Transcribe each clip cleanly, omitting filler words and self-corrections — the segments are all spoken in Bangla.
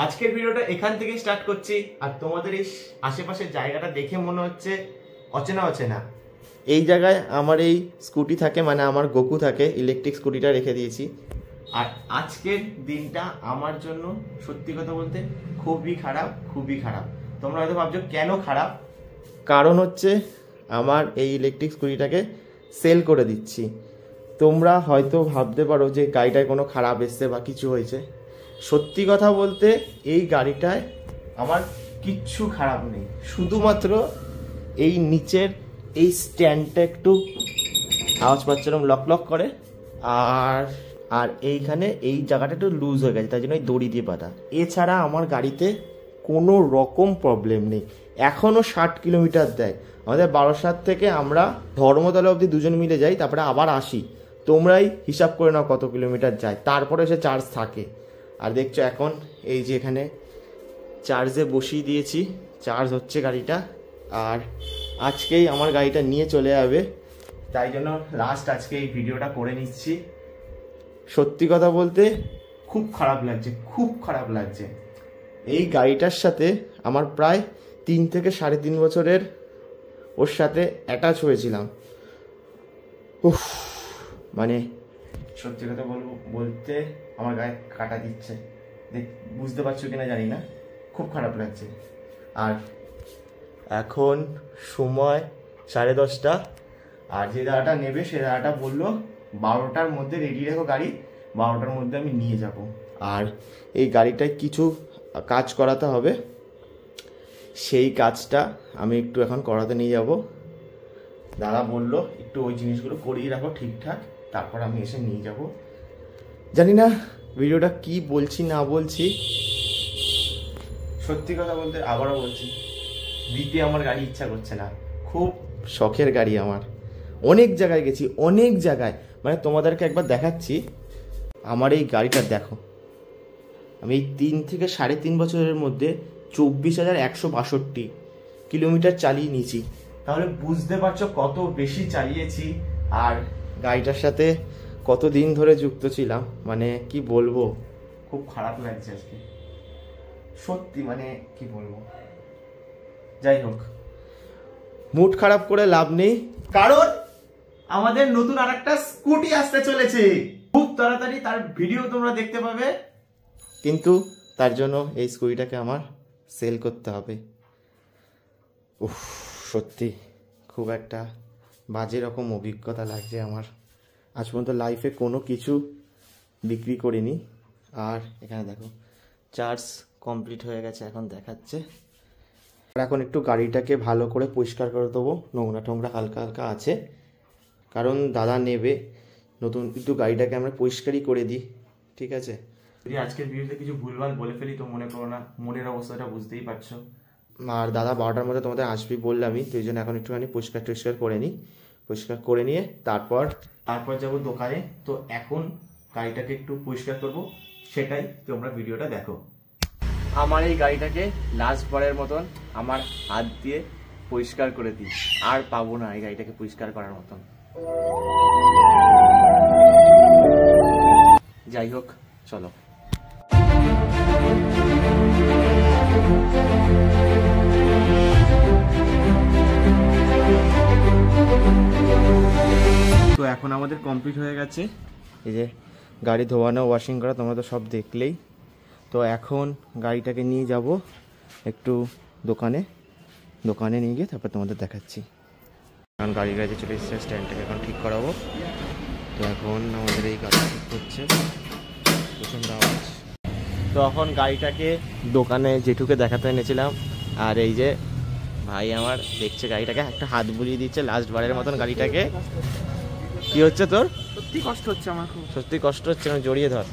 আজকের ভিডিওটা এখান থেকে স্টার্ট করছি। আর তোমাদের এই আশেপাশের জায়গাটা দেখে মনে হচ্ছে অচেনা অচেনা। এই জায়গায় আমার এই স্কুটি থাকে, মানে আমার গোকু থাকে, ইলেকট্রিক স্কুটিটা রেখে দিয়েছি। আর আজকের দিনটা আমার জন্য সত্যি কথা বলতে খুবই খারাপ, খুবই খারাপ। তোমরা হয়তো ভাবছো কেন খারাপ, কারণ হচ্ছে আমার এই ইলেকট্রিক স্কুটিটাকে সেল করে দিচ্ছি। তোমরা হয়তো ভাবতে পারো যে গাড়িটায় কোনো খারাপ এসছে বা কিছু হয়েছে। সত্যি কথা বলতে এই গাড়িটায় আমার কিচ্ছু খারাপ নেই, শুধুমাত্র এই নিচের এই স্ট্যান্ডটা একটু আওয়াজ পাচ্ছে, এরকম লক লক করে। আর এইখানে এই জায়গাটা একটু লুজ হয়ে গেছে, তাই জন্য এই দড়ি দিয়ে বাঁধা। এছাড়া আমার গাড়িতে কোনো রকম প্রবলেম নেই। এখনও 60 কিলোমিটার দেয়। আমাদের বারাসাত থেকে আমরা ধর্মতলা অবধি দুজন মিলে যাই, তারপরে আবার আসি। তোমরাই হিসাব করে নাও কত কিলোমিটার যায়, তারপরে এসে চার্জ থাকে। আর দেখছো এখন এই যে এখানে চার্জে বসিয়ে দিয়েছি, চার্জ হচ্ছে গাড়িটা। আর আজকেই আমার গাড়িটা নিয়ে চলে যাবে, তাই জন্য লাস্ট আজকে এই ভিডিওটা করে নিচ্ছি। সত্যি কথা বলতে খুব খারাপ লাগছে, খুব খারাপ লাগছে। এই গাড়িটার সাথে আমার প্রায় 3 থেকে 3.5 বছরের ওর সাথে অ্যাটাচ হয়েছিলাম। উফ, মানে সত্যি কথা বলতে আমার গায়ে কাটা দিচ্ছে। বুঝতে পারছো কিনা জানি না, খুব খারাপ লাগছে। আর এখন সময় 10:30। আর যে দাদাটা নেবে সে দাদাটা বললো 12টার মধ্যে রেডি রেখো গাড়ি, 12টার মধ্যে আমি নিয়ে যাব। আর এই গাড়িটায় কিছু কাজ করাতে হবে, সেই কাজটা আমি একটু এখন করাতে নিয়ে যাব। দাদা বললো একটু ওই জিনিসগুলো করিয়ে রাখো ঠিকঠাক, তারপর আমি এসে নিয়ে যাব। জানি না ভিডিওটা কি বলছি না বলছি। সত্যি কথা বলতে আবারও বলছি, দিতে আমার গাড়ি ইচ্ছা করছে না। খুব শখের গাড়ি আমার, অনেক জায়গায় গেছি, অনেক জায়গায়। মানে তোমাদেরকে একবার দেখাচ্ছি আমার এই গাড়িটা দেখো। আমি এই 3 থেকে 3.5 বছরের মধ্যে 24,162 কিলোমিটার চালিয়ে নিয়েছি। তাহলে বুঝতে পারছো কত বেশি চালিয়েছি। আর গাড়িটার সাথে কতদিন ধরে যুক্ত ছিলাম, মানে কি বলবো, খুব খারাপ লাগছে আজকে সত্যি, মানে কি বলবো। যাই হোক, মুড খারাপ করে লাভ নেই, কারণ আমাদের নতুন আরেকটা স্কুটি আসতে চলেছে খুব তাড়াতাড়ি। তার ভিডিও তোমরা দেখতে পাবে, কিন্তু তার জন্য এই স্কুটিটাকে আমার সেল করতে হবে। উফ, সত্যি খুব একটা বাজে রকম অভিজ্ঞতা লাগছে আমার। আজ পর্যন্ত লাইফে কোনো কিছু বিক্রি করিনি। আর এখানে দেখো চার্জ কমপ্লিট হয়ে গেছে, এখন দেখাচ্ছে। আর এখন একটু গাড়িটাকে ভালো করে পরিষ্কার করে দেবো, নোংরা টোংরা হালকা হালকা আছে, কারণ দাদা নেবে নতুন। একটু গাড়িটাকে আমরা পরিষ্কারই করে দিই, ঠিক আছে? যদি আজকের ভিডিওতে কিছু ভুলভাল বলে ফেলি তো মনে করো না, মনের অবস্থাটা বুঝতেই পারছো। আর দাদা 12টার মধ্যে তোমাদের আসবি বললামই, তো এই জন্য এখন একটুখানি পরিষ্কার করে নিই। পরিষ্কার করে নিয়ে তারপর যাবো দোকানে। তো এখন গাড়িটাকে একটু পরিষ্কার করব, সেটাই তোমরা ভিডিওটা দেখো। আমার এই গাড়িটাকে লাস্ট বারের মতন আমার হাত দিয়ে পরিষ্কার করে দিই, আর পাবো না এই গাড়িটাকে পরিষ্কার করার মতন। যাই হোক, চলো। তো এখন আমাদের কমপ্লিট হয়ে গেছে, এই যে গাড়ি ধোয়ানো, ওয়াশিং করা, তোমরা তো সব দেখলেই। তো এখন গাড়িটাকে নিয়ে যাব একটু দোকানে নিয়ে গিয়ে তারপর তোমাদের দেখাচ্ছি। এখন গাড়ি কাছে চলে এসেছে, স্ট্যান্ডটাকে এখন ঠিক করাবো। তো এখন আমাদের এই গাড়ি ঠিক হচ্ছে, প্রচণ্ড আওয়াজ। তো এখন গাড়িটাকে দোকানে জেঠুকে দেখাতে এনেছিলাম, আর এই যে ভাই আমার দেখছে গাড়িটাকে, একটা হাত বুলিয়ে দিচ্ছে লাস্ট বারের মতন গাড়িটাকে। কি হচ্ছে তোর? সত্যি কষ্ট হচ্ছে আমার, খুব সত্যি কষ্ট হচ্ছে। আমি জড়িয়ে ধর।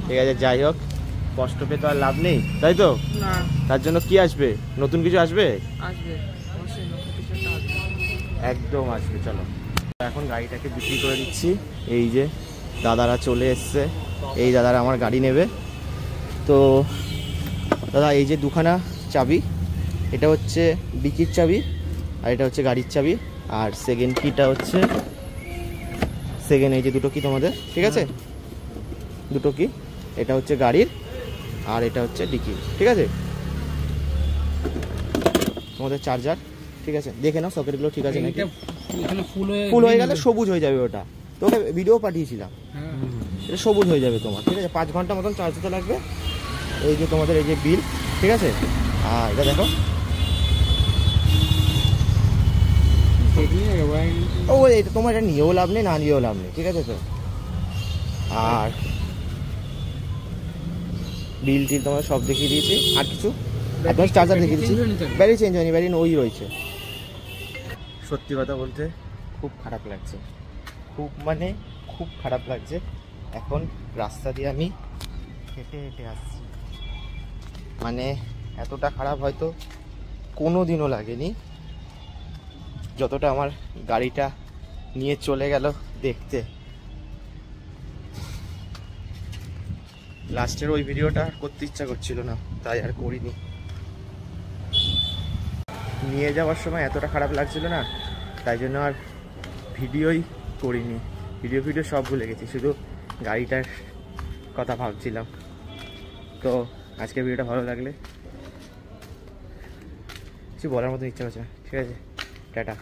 ঠিক আছে, যাই হোক, কষ্ট পেয়ে তো আর লাভ নেই, তাই তো? তার জন্য কি আসবে? নতুন কিছু আসবে, একদম আসবে। চলো এখন গাড়িটাকে বিক্রি করে দিচ্ছি। এই যে দাদারা চলে এসছে, এই দাদারা আমার গাড়ি নেবে। তো দাদা, এই যে দুখানা চাবি, এটা হচ্ছে ডিকির চাবি আর এটা হচ্ছে গাড়ির চাবি। আর সেকেন্ড কিটা হচ্ছে এই যে দুটো কি তোমাদের, ঠিক আছে? দুটো কি এটা হচ্ছে গাড়ির, আর এটা হচ্ছে ডিকি, ঠিক আছে। তোমাদের চার্জার, ঠিক আছে, দেখে নাও সকেটগুলো ঠিক আছে নাকি। ফুল হয়ে গেলে সবুজ হয়ে যাবে, ওটা তোকে ভিডিও পাঠিয়েছিলাম, এটা সবুজ হয়ে যাবে তোমার, ঠিক আছে। 5 ঘন্টা মতন চার্জ দিতে লাগবে। এই যে তোমাদের এই যে বিল, ঠিক আছে। আর এটা দেখো, ও এটা তোমার এটা নিয়েও লাভ নেই, না নিয়েও লাভ নেই, ঠিক আছে তো। আর বিল টিল তোমার সব দেখিয়ে দিয়েছি, আর কিছু একদম চার্জার দেখিয়ে দিচ্ছি। ব্যাটারি চেঞ্জ হয়নি, ব্যাটারি ওই রয়েছে। সত্যি কথা বলতে খুব খারাপ লাগছে, খুব মানে খুব খারাপ লাগছে। এখন রাস্তা দিয়ে আমি হেঁটে হেঁটে আসছি, মানে এতটা খারাপ হয়তো কোনো দিনও লাগেনি যতটা আমার গাড়িটা নিয়ে চলে গেল দেখতে। লাস্টের ওই ভিডিওটা করতে ইচ্ছা করছিল না, তাই আর করিনি। নিয়ে যাওয়ার সময় এতটা খারাপ লাগছিল না, তাই জন্য আর ভিডিওই করিনি। ভিডিও সব ভুলে গেছি, শুধু গাড়িটার কথা ভাবছিলাম। তো আজকের ভিডিওটা ভালো লাগলে কিছু বলার মতো ইচ্ছা হচ্ছে না, ঠিক আছে, টাটা।